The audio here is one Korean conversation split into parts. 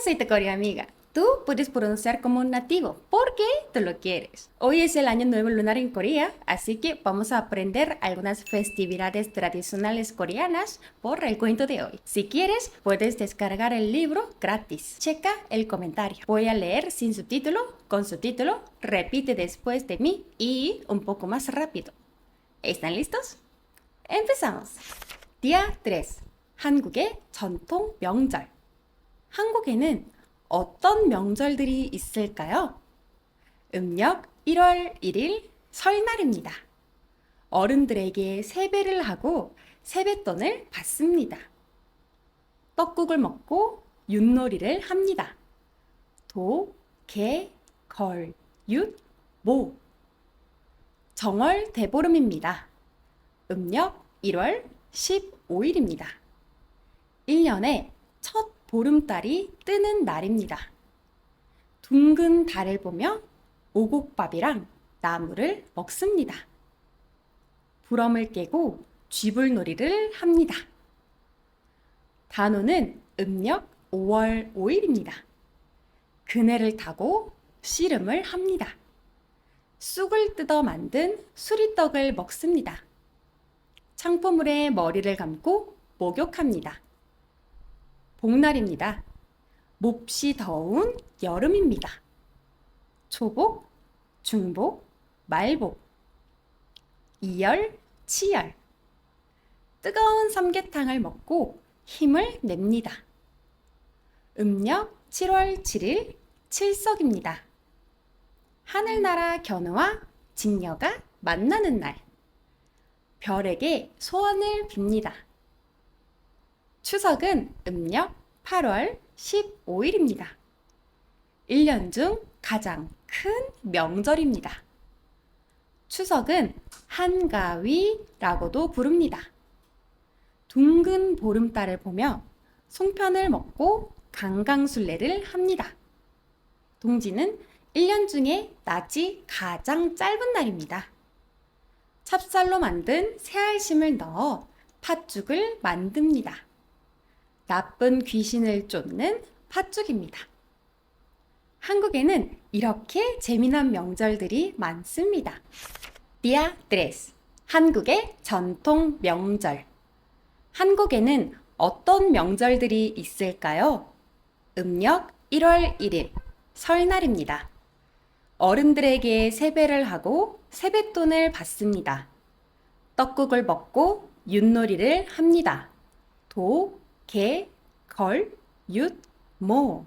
soy tu Corea amiga. Tú puedes pronunciar como un nativo porque tú lo quieres. Hoy es el Año Nuevo Lunar en Corea, así que vamos a aprender algunas festividades tradicionales coreanas por el cuento de hoy. Si quieres, puedes descargar el libro gratis. Checa el comentario. Voy a leer sin subtítulo, con subtítulo, repite después de mí y un poco más rápido. ¿Están listos? Empezamos. Día 3. 한국의 전통 명절. 한국에는 어떤 명절들이 있을까요? 음력 1월 1일 설날입니다. 어른들에게 세배를 하고 세뱃돈을 받습니다. 떡국을 먹고 윷놀이를 합니다. 도, 개, 걸, 윷, 모. 정월 대보름입니다. 음력 1월 15일입니다. 1년에 첫 보름달이 뜨는 날입니다. 둥근 달을 보며 오곡밥이랑 나물을 먹습니다. 부럼을 깨고 쥐불놀이를 합니다. 단오는 음력 5월 5일입니다. 그네를 타고 씨름을 합니다. 쑥을 뜯어 만든 수리떡을 먹습니다. 창포물에 머리를 감고 목욕합니다. 복날입니다. 몹시 더운 여름입니다. 초복, 중복, 말복, 이열, 치열. 뜨거운 삼계탕을 먹고 힘을 냅니다. 음력 7월 7일 칠석입니다. 하늘나라 견우와 직녀가 만나는 날. 별에게 소원을 빕니다. 추석은 음력 8월 15일입니다. 1년 중 가장 큰 명절입니다. 추석은 한가위라고도 부릅니다. 둥근 보름달을 보며 송편을 먹고 강강술래를 합니다. 동지는 1년 중에 낮이 가장 짧은 날입니다. 찹쌀로 만든 새알심을 넣어 팥죽을 만듭니다. 나쁜 귀신을 쫓는 팥죽입니다. 한국에는 이렇게 재미난 명절들이 많습니다. Día 3. 한국의 전통 명절. 한국에는 어떤 명절들이 있을까요? 음력 1월 1일 설날입니다. 어른들에게 세배를 하고 세뱃돈을 받습니다. 떡국을 먹고 윷놀이를 합니다. 도, 개, 걸, 윷, 모.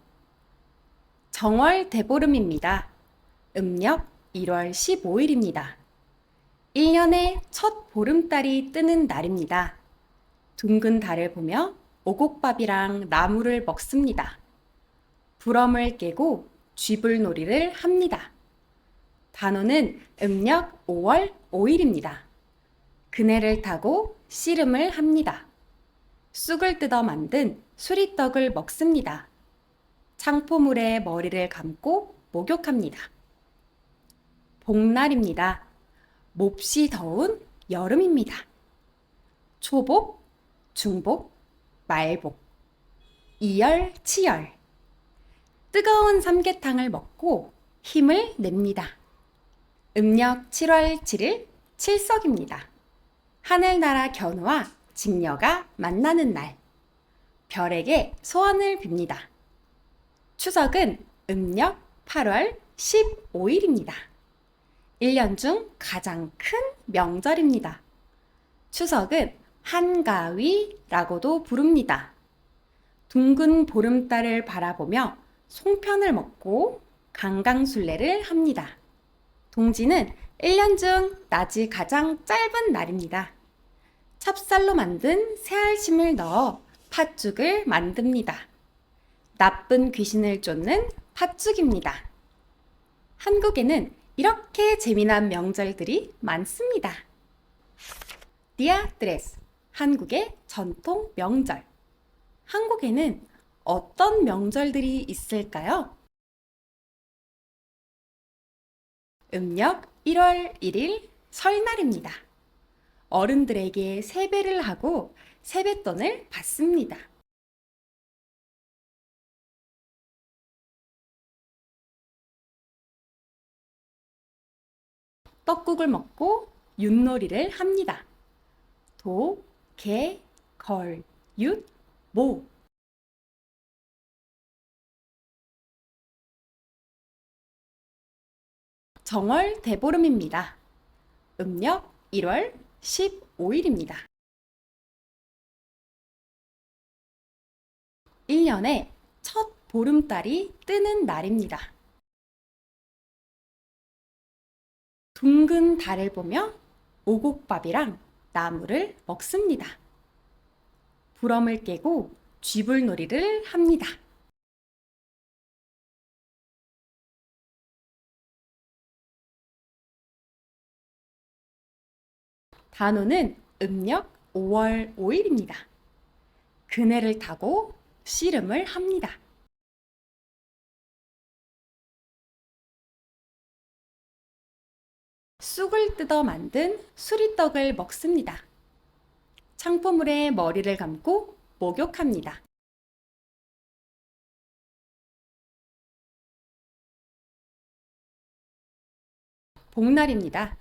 정월 대보름입니다. 음력 1월 15일입니다. 1년에 첫 보름달이 뜨는 날입니다. 둥근 달을 보며 오곡밥이랑 나물을 먹습니다. 부럼을 깨고 쥐불놀이를 합니다. 단오는 음력 5월 5일입니다. 그네를 타고 씨름을 합니다. 쑥을 뜯어 만든 수리떡을 먹습니다. 창포물에 머리를 감고 목욕합니다. 복날입니다. 몹시 더운 여름입니다. 초복, 중복, 말복, 이열, 치열. 뜨거운 삼계탕을 먹고 힘을 냅니다. 음력 7월 7일 칠석입니다. 하늘나라 견우와 직녀가 만나는 날. 별에게 소원을 빕니다. 추석은 음력 8월 15일입니다. 1년 중 가장 큰 명절입니다. 추석은 한가위라고도 부릅니다. 둥근 보름달을 바라보며 송편을 먹고 강강술래를 합니다. 동지는 1년 중 낮이 가장 짧은 날입니다. 찹쌀로 만든 새알심을 넣어 팥죽을 만듭니다. 나쁜 귀신을 쫓는 팥죽입니다. 한국에는 이렇게 재미난 명절들이 많습니다. Día 3. 한국의 전통 명절. 한국에는 어떤 명절들이 있을까요? 음력 1월 1일 설날입니다. 어른들에게 세배를 하고 세뱃돈을 받습니다. 떡국을 먹고 윷놀이를 합니다. 도, 개, 걸, 윷, 모. 정월 대보름입니다. 음력 1월 15일입니다. 1년에 첫 보름달이 뜨는 날입니다. 둥근 달을 보며 오곡밥이랑 나물을 먹습니다. 부럼을 깨고 쥐불놀이를 합니다. 단오는 음력 5월 5일입니다. 그네를 타고 씨름을 합니다. 쑥을 뜯어 만든 수리떡을 먹습니다. 창포물에 머리를 감고 목욕합니다. 복날입니다.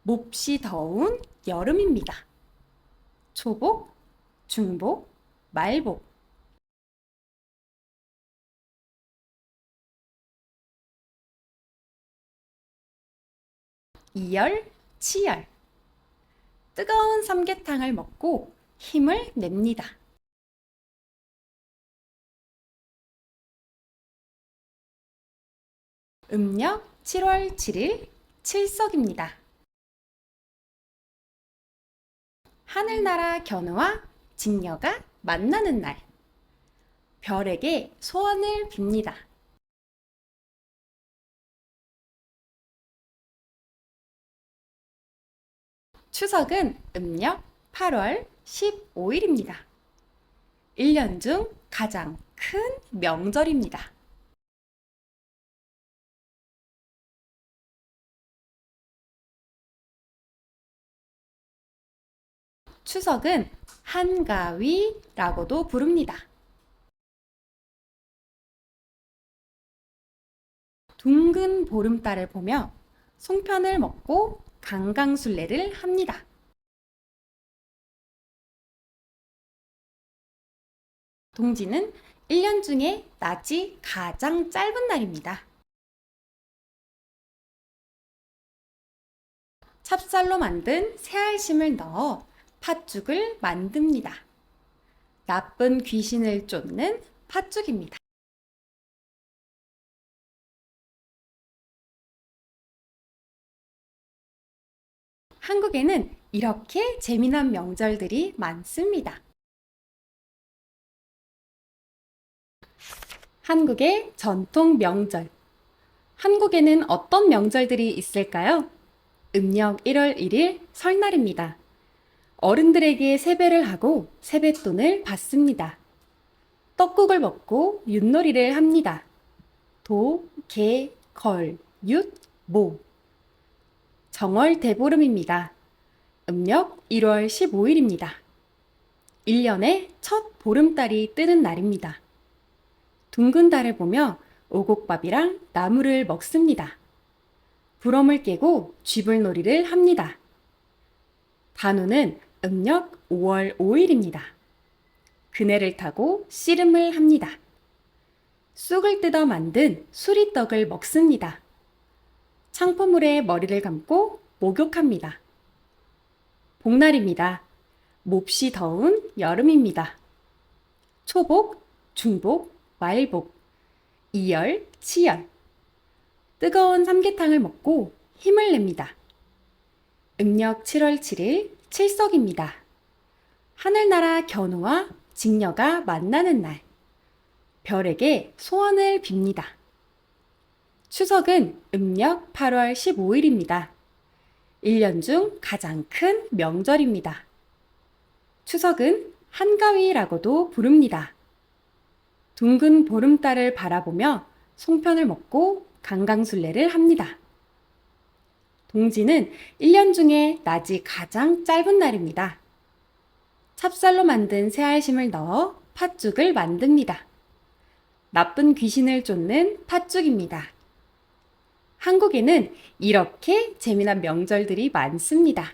몹시 더운 여름입니다. 초복, 중복, 말복. 이열, 치열. 뜨거운 삼계탕을 먹고 힘을 냅니다. 음력 7월 7일 칠석입니다. 하늘나라 견우와 직녀가 만나는 날. 별에게 소원을 빕니다. 추석은 음력 8월 15일입니다. 1년 중 가장 큰 명절입니다. 추석은 한가위라고도 부릅니다. 둥근 보름달을 보며 송편을 먹고 강강술래를 합니다. 동지는 1년 중에 낮이 가장 짧은 날입니다. 찹쌀로 만든 새알심을 넣어 팥죽을 만듭니다. 나쁜 귀신을 쫓는 팥죽입니다. 한국에는 이렇게 재미난 명절들이 많습니다. 한국의 전통 명절. 한국에는 어떤 명절들이 있을까요? 음력 1월 1일 설날입니다. 어른들에게 세배를 하고 세뱃돈을 받습니다. 떡국을 먹고 윷놀이를 합니다. 도, 개, 걸, 윷, 모. 정월 대보름입니다. 음력 1월 15일입니다. 1년에 첫 보름달이 뜨는 날입니다. 둥근 달을 보며 오곡밥이랑 나물을 먹습니다. 부럼을 깨고 쥐불놀이를 합니다. 단오는 음력 5월 5일입니다. 그네를 타고 씨름을 합니다. 쑥을 뜯어 만든 수리떡을 먹습니다. 창포물에 머리를 감고 목욕합니다. 복날입니다. 몹시 더운 여름입니다. 초복, 중복, 말복, 이열, 치열. 뜨거운 삼계탕을 먹고 힘을 냅니다. 음력 7월 7일 칠석입니다. 하늘나라 견우와 직녀가 만나는 날. 별에게 소원을 빕니다. 추석은 음력 8월 15일입니다. 1년 중 가장 큰 명절입니다. 추석은 한가위라고도 부릅니다. 둥근 보름달을 바라보며 송편을 먹고 강강술래를 합니다. 동지는 1년 중에 낮이 가장 짧은 날입니다. 찹쌀로 만든 새알심을 넣어 팥죽을 만듭니다. 나쁜 귀신을 쫓는 팥죽입니다. 한국에는 이렇게 재미난 명절들이 많습니다.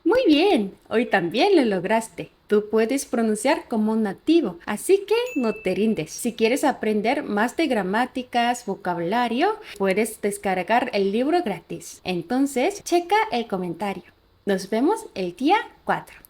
Muy bien, hoy también lo lograste. Tú puedes pronunciar como un nativo, así que no te rindes. Si quieres aprender más de gramáticas, vocabulario, puedes descargar el libro gratis. Entonces, checa el comentario. Nos vemos el día 4.